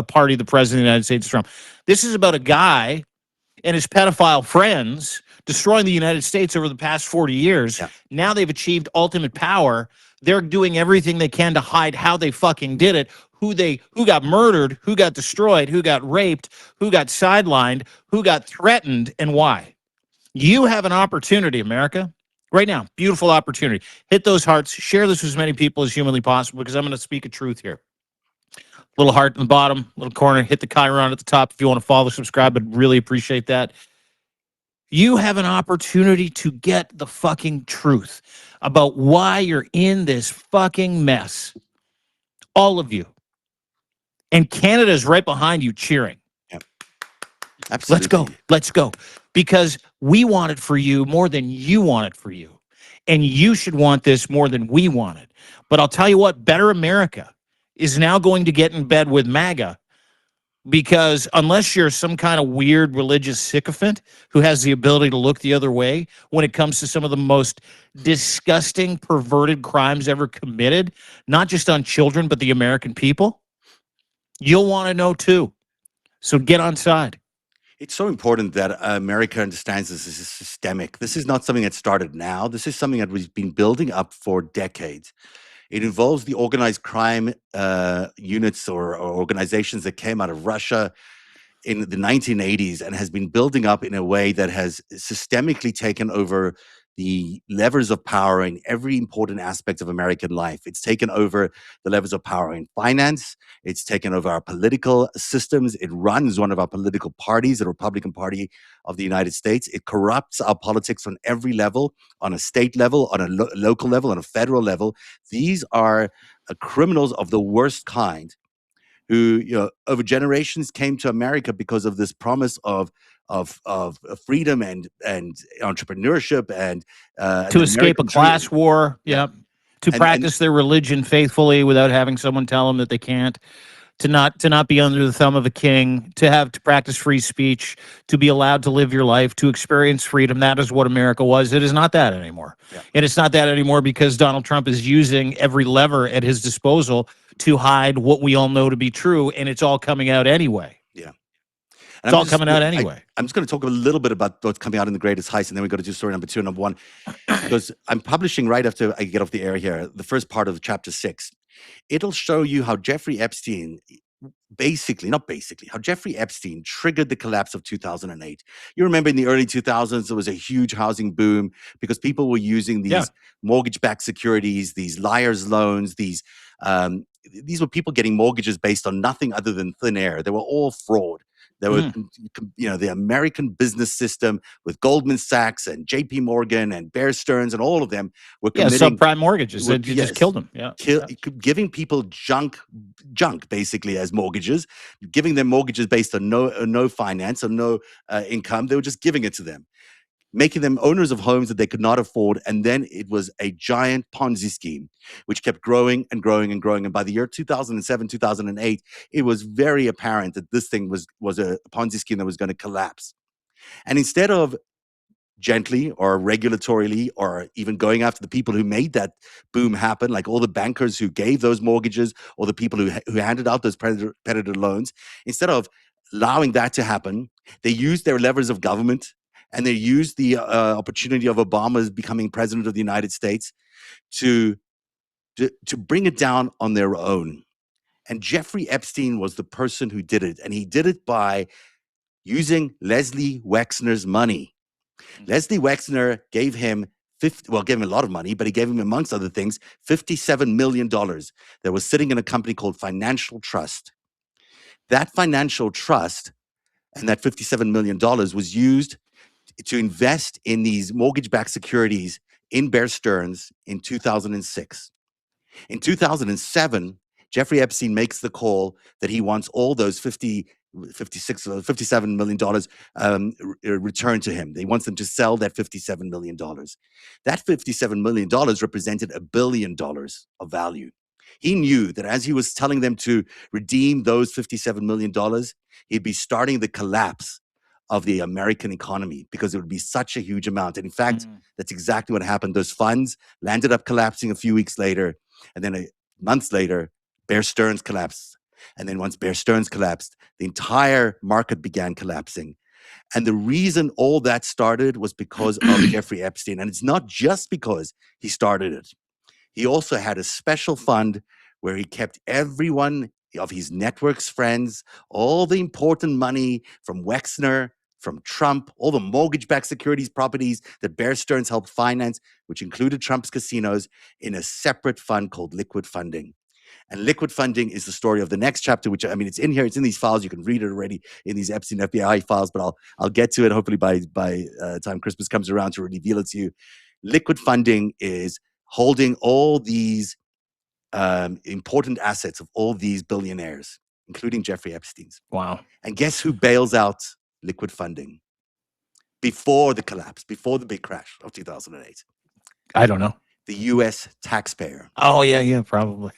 party the president of the United States is from. This is about a guy and his pedophile friends destroying the United States over the past 40 years. Yeah. Now they've achieved ultimate power. They're doing everything they can to hide how they fucking did it, who got murdered, who got destroyed, who got raped, who got sidelined, who got threatened, and why. You have an opportunity, America, right now. Beautiful opportunity. Hit those hearts. Share this with as many people as humanly possible, because I'm going to speak a truth here. Little heart in the bottom, little corner. Hit the Chiron at the top if you want to follow, subscribe. I'd really appreciate that. You have an opportunity to get the fucking truth about why you're in this fucking mess. All of you. And Canada's right behind you cheering. Yep. Absolutely. Let's go. Because we want it for you more than you want it for you. And you should want this more than we want it. But I'll tell you what, Better America is now going to get in bed with MAGA, because unless you're some kind of weird religious sycophant who has the ability to look the other way when it comes to some of the most disgusting, perverted crimes ever committed, not just on children, but the American people, you'll want to know too. So get on side. It's so important that America understands this is systemic. This is not something that started now. This is something that was been building up for decades. It involves the organized crime units or organizations that came out of Russia in the 1980s and has been building up in a way that has systemically taken over the levers of power in every important aspect of American life. It's taken over the levers of power in finance. It's taken over our political systems. It runs one of our political parties, the Republican Party of the United States. It corrupts our politics on every level, on a state level, on a local level, on a federal level. These are criminals of the worst kind who, over generations came to America because of this promise of freedom and entrepreneurship and To the escape a American class dream. war, Yeah, to and practice their religion faithfully without having someone tell them that they can't, to not be under the thumb of a king, to practice free speech, to be allowed to live your life, to experience freedom. That is what America was. It is not that anymore. yeah, And it's not that anymore because Donald Trump is using every lever at his disposal to hide what we all know to be true, and it's all coming out anyway. yeah. And It's all coming out anyway. I'm just going to talk a little bit about what's coming out in the greatest heist, and then we go to do story number 2 and number 1, because I'm publishing right after I get off the air here the first part of chapter 6. It'll show you how Jeffrey Epstein how Jeffrey Epstein triggered the collapse of 2008. You remember in the early 2000s, there was a huge housing boom because people were using Yeah. these mortgage-backed securities, these liar's loans, these were people getting mortgages based on nothing other than thin air. They were all fraud. They were, the American business system with Goldman Sachs and J.P. Morgan and Bear Stearns and all of them were Yeah, committing subprime mortgages. were- It just yes, killed them. Yeah. giving people junk basically as mortgages, giving them mortgages based on no finance or no income. They were just giving it to them, making them owners of homes that they could not afford. And then it was a giant Ponzi scheme, which kept growing and growing and growing. And by the year 2007, 2008, it was very apparent that this thing was a Ponzi scheme that was going to collapse. And instead of gently or regulatorily or even going after the people who made that boom happen, like all the bankers who gave those mortgages or the people who handed out those predator loans, instead of allowing that to happen, they used their levers of government and they used the opportunity of Obama becoming president of the United States to bring it down on their own. And Jeffrey Epstein was the person who did it. And he did it by using Leslie Wexner's money. Leslie Wexner gave him gave him a lot of money, but he gave him, amongst other things, $57 million that was sitting in a company called Financial Trust. That financial trust and that $57 million was used to invest in these mortgage-backed securities in Bear Stearns in 2006. In 2007, Jeffrey Epstein makes the call that he wants all those $57 million returned to him. He wants them to sell that $57 million. That $57 million represented $1 billion of value. He knew that as he was telling them to redeem those $57 million, he'd be starting the collapse of the American economy because it would be such a huge amount. And in fact, that's exactly what happened. Those funds landed up collapsing a few weeks later. And then months later, Bear Stearns collapsed. And then once Bear Stearns collapsed, the entire market began collapsing. And the reason all that started was because of Jeffrey Epstein. And it's not just because he started it. He also had a special fund where he kept everyone of his network's friends, all the important money from Wexner, from Trump, all the mortgage-backed securities properties that Bear Stearns helped finance, which included Trump's casinos, in a separate fund called liquid funding. And liquid funding is the story of the next chapter, which, I mean, it's in here, it's in these files. You can read it already in these Epstein FBI files, but I'll get to it hopefully by time Christmas comes around to reveal it to you. Liquid funding is holding all these important assets of all these billionaires, including Jeffrey Epstein's. Wow. And guess who bails out liquid funding before the collapse, before the big crash of 2008? I don't know. The U.S. taxpayer. Oh, yeah, probably.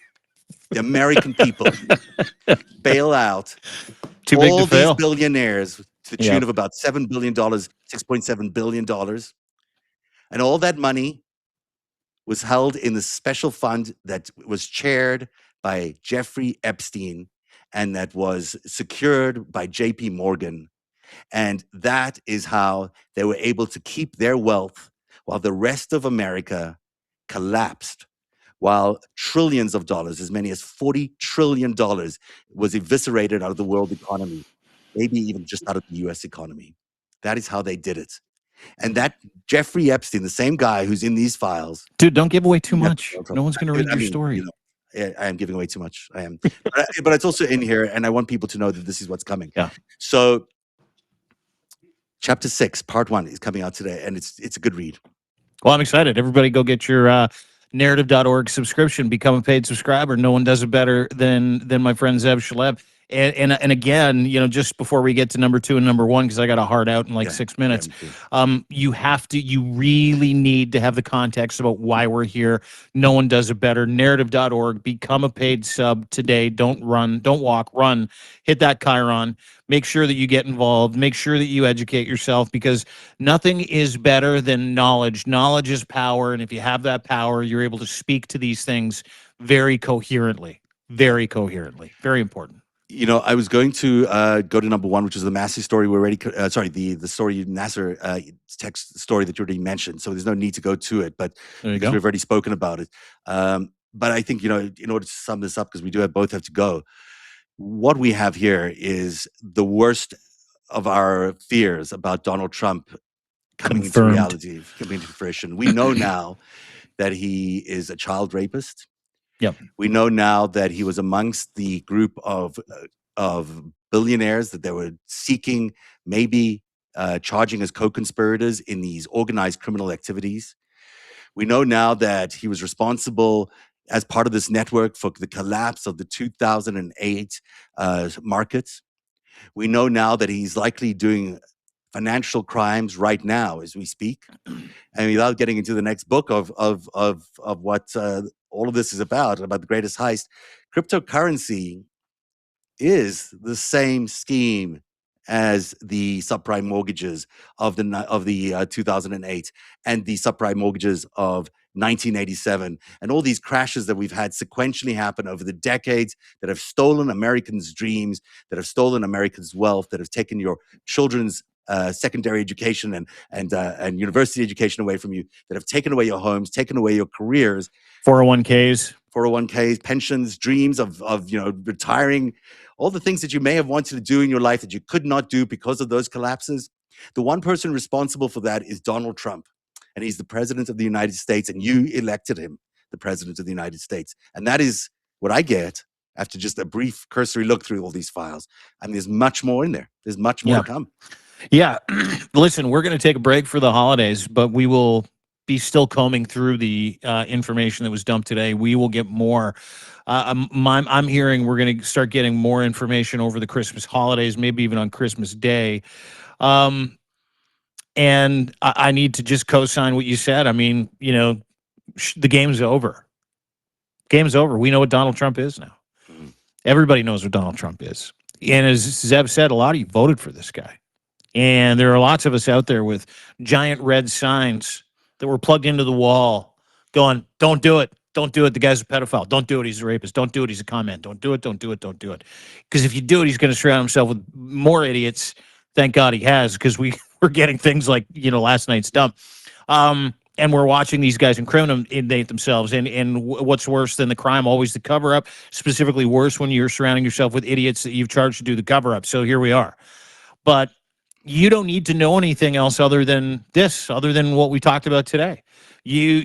The American people bail out Too big all to fail. these billionaires to the tune of about $7 billion, $6.7 billion. And all that money was held in the special fund that was chaired by Jeffrey Epstein and that was secured by J.P. Morgan. And that is how they were able to keep their wealth while the rest of America collapsed, while trillions of dollars, as many as $40 trillion, was eviscerated out of the world economy, maybe even just out of the US economy. That is how they did it. And that Jeffrey Epstein, the same guy who's in these files. Dude, don't give away too much. No one's going to read your story. I am giving away too much. I am. But it's also in here, and I want people to know that this is what's coming. Yeah. So Chapter 6, Part 1 is coming out today, and it's a good read. Well, I'm excited. Everybody go get your narrative.org subscription. Become a paid subscriber. No one does it better than my friend Zev Shalev. And again, just before we get to number 2 and number 1, because I got a hard out in like 6 minutes, you really need to have the context about why we're here. No one does it better. Narrative.org. Become a paid sub today. Don't walk, run. Hit that Chiron. Make sure that you get involved. Make sure that you educate yourself, because nothing is better than knowledge. Knowledge is power. And if you have that power, you're able to speak to these things very coherently. Very coherently. Very important. I was going to go to number 1, which is the Massey story. We're already, the story, Nasser text story that you already mentioned. So there's no need to go to it, but we've already spoken about it. But I think, in order to sum this up, because we both have to go, what we have here is the worst of our fears about Donald Trump coming into reality, coming into fruition. We know now that he is a child rapist. Yep. We know now that he was amongst the group of billionaires that they were seeking, maybe charging as co-conspirators in these organized criminal activities. We know now that he was responsible as part of this network for the collapse of the 2008 markets. We know now that he's likely doing financial crimes right now as we speak. And without getting into the next book of what all of this is about the greatest heist, cryptocurrency is the same scheme as the subprime mortgages of the 2008 and the subprime mortgages of 1987, and all these crashes that we've had sequentially happen over the decades that have stolen Americans' dreams, that have stolen Americans' wealth, that have taken your children's secondary education and university education away from you, that have taken away your homes, taken away your careers, 401ks, pensions, dreams of retiring, all the things that you may have wanted to do in your life that you could not do because of those collapses. The one person responsible for that is Donald Trump, and he's the president of the United States, and you elected him the president of the United States. And that is what I get after just a brief cursory look through all these files. I mean, there's much more in there. There's much more to come. Yeah. Listen, we're going to take a break for the holidays, but we will be still combing through the information that was dumped today. We will get more. I'm hearing we're going to start getting more information over the Christmas holidays, maybe even on Christmas Day. And I need to just co-sign what you said. I mean, the game's over. Game's over. We know what Donald Trump is now. Everybody knows what Donald Trump is. And as Zev said, a lot of you voted for this guy. And there are lots of us out there with giant red signs that were plugged into the wall going, don't do it. Don't do it. The guy's a pedophile. Don't do it. He's a rapist. Don't do it. He's a comment. Don't do it. Don't do it. Don't do it. Because if you do it, he's going to surround himself with more idiots. Thank God he has, because we're getting things like, last night's dump. And we're watching these guys incriminate themselves. And what's worse than the crime? Always the cover-up. Specifically worse when you're surrounding yourself with idiots that you've charged to do the cover-up. So here we are. But you don't need to know anything else other than this, other than what we talked about today. You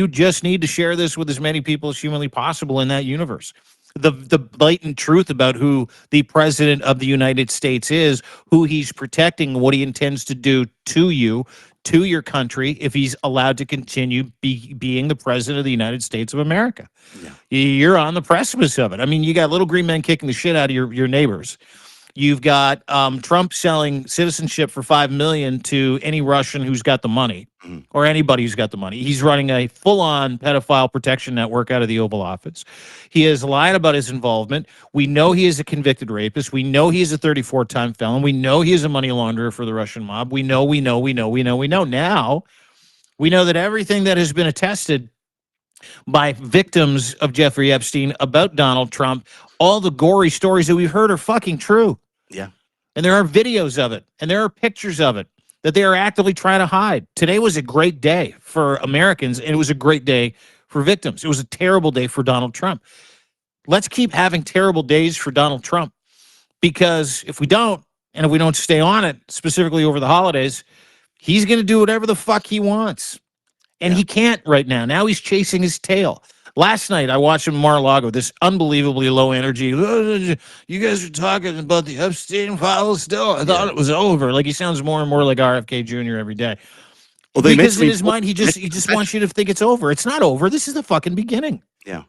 just need to share this with as many people as humanly possible in that universe. The blatant truth about who the president of the United States is, who he's protecting, what he intends to do to you, to your country, if he's allowed to continue being the president of the United States of America. Yeah. You're on the precipice of it. I mean, you got little green men kicking the shit out of your neighbors. You've got Trump selling citizenship for $5 million to any Russian who's got the money, or anybody who's got the money. He's running a full-on pedophile protection network out of the Oval Office. He has lied about his involvement. We know he is a convicted rapist. We know he is a 34-time felon. We know he is a money launderer for the Russian mob. We know. Now, we know that everything that has been attested by victims of Jeffrey Epstein about Donald Trump, all the gory stories that we've heard are fucking true. Yeah. And there are videos of it, and there are pictures of it that they are actively trying to hide. Today was a great day for Americans, and it was a great day for victims. It was a terrible day for Donald Trump. Let's keep having terrible days for Donald Trump, because if we don't, and if we don't stay on it, specifically over the holidays, he's going to do whatever the fuck he wants. And he can't right now. Now he's chasing his tail. Last night, I watched him in Mar-a-Lago, this unbelievably low energy. You guys are talking about the Epstein files still? I thought it was over. Like, he sounds more and more like RFK Jr. every day. Well, because in his mind, he just wants you to think it's over. It's not over. This is the fucking beginning. Yeah.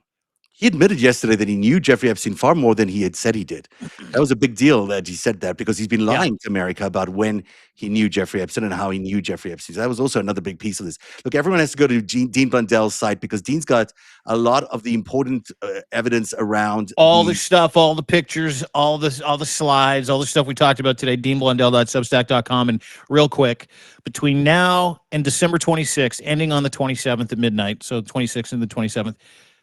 He admitted yesterday that he knew Jeffrey Epstein far more than he had said he did. That was a big deal that he said that, because he's been lying to America about when he knew Jeffrey Epstein and how he knew Jeffrey Epstein. So that was also another big piece of this. Look, everyone has to go to Dean Blundell's site, because Dean's got a lot of the important evidence around all the stuff, all the pictures, all the slides, all the stuff we talked about today. DeanBlundell.substack.com. And real quick, between now and December 26th, ending on the 27th at midnight, so the 26th and the 27th,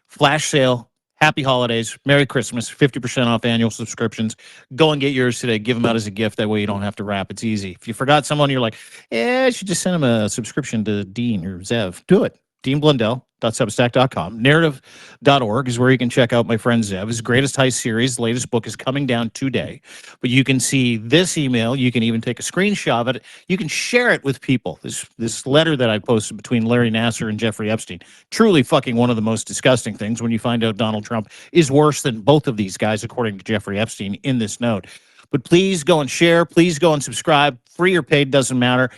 flash sale. Happy holidays. Merry Christmas. 50% off annual subscriptions. Go and get yours today. Give them out as a gift. That way you don't have to wrap. It's easy. If you forgot someone, you're like, I should just send them a subscription to Dean or Zev. Do it. DeanBlundell.substack.com. Narrative.org is where you can check out my friend Zev. His Greatest Heist series, the latest book, is coming down today. But you can see this email. You can even take a screenshot of it. You can share it with people. This letter that I posted between Larry Nassar and Jeffrey Epstein. Truly fucking one of the most disgusting things when you find out Donald Trump is worse than both of these guys, according to Jeffrey Epstein, in this note. But please go and share. Please go and subscribe. Free or paid, doesn't matter.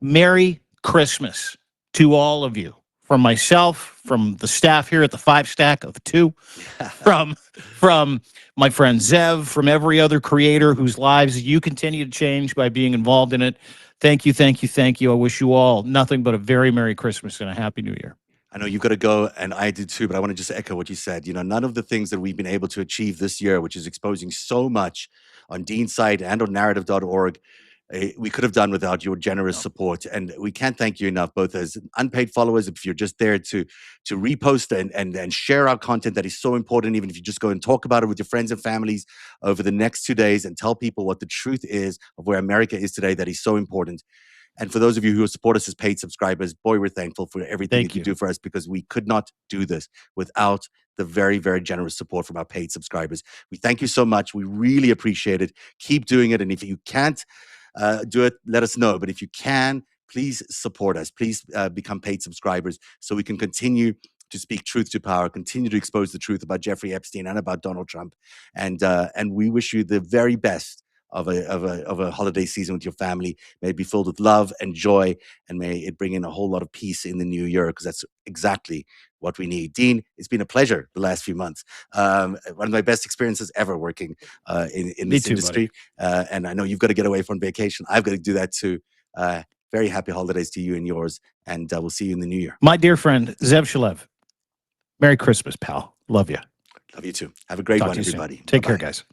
Merry Christmas to all of you. From myself, from the staff here at the Fivestack of two, from my friend Zev, from every other creator whose lives you continue to change by being involved in it. Thank you, thank you, thank you. I wish you all nothing but a very Merry Christmas and a Happy New Year. I know you've got to go, and I do too, but I want to just echo what you said. You know, none of the things that we've been able to achieve this year, which is exposing so much on Dean's site and on narrative.org, we could have done without your generous support. And we can't thank you enough, both as unpaid followers, if you're just there to repost and share our content that is so important, even if you just go and talk about it with your friends and families over the next 2 days and tell people what the truth is of where America is today, that is so important. And for those of you who support us as paid subscribers, boy, we're thankful for everything that you do for us, because we could not do this without the very, very generous support from our paid subscribers. We thank you so much. We really appreciate it. Keep doing it. And if you can't do it, let us know. But if you can, please support us. Please become paid subscribers so we can continue to speak truth to power, continue to expose the truth about Jeffrey Epstein and about Donald Trump. And we wish you the very best of a holiday season with your family. May it be filled with love and joy, and may it bring in a whole lot of peace in the new year, because that's exactly what we need. Dean, it's been a pleasure the last few months. One of my best experiences ever working in this industry. And I know you've got to get away from vacation. I've got to do that too. Very happy holidays to you and yours, and we'll see you in the new year. My dear friend, Zev Shalev, Merry Christmas, pal. Love you. Love you too. Have a great one, everybody. Take care, guys.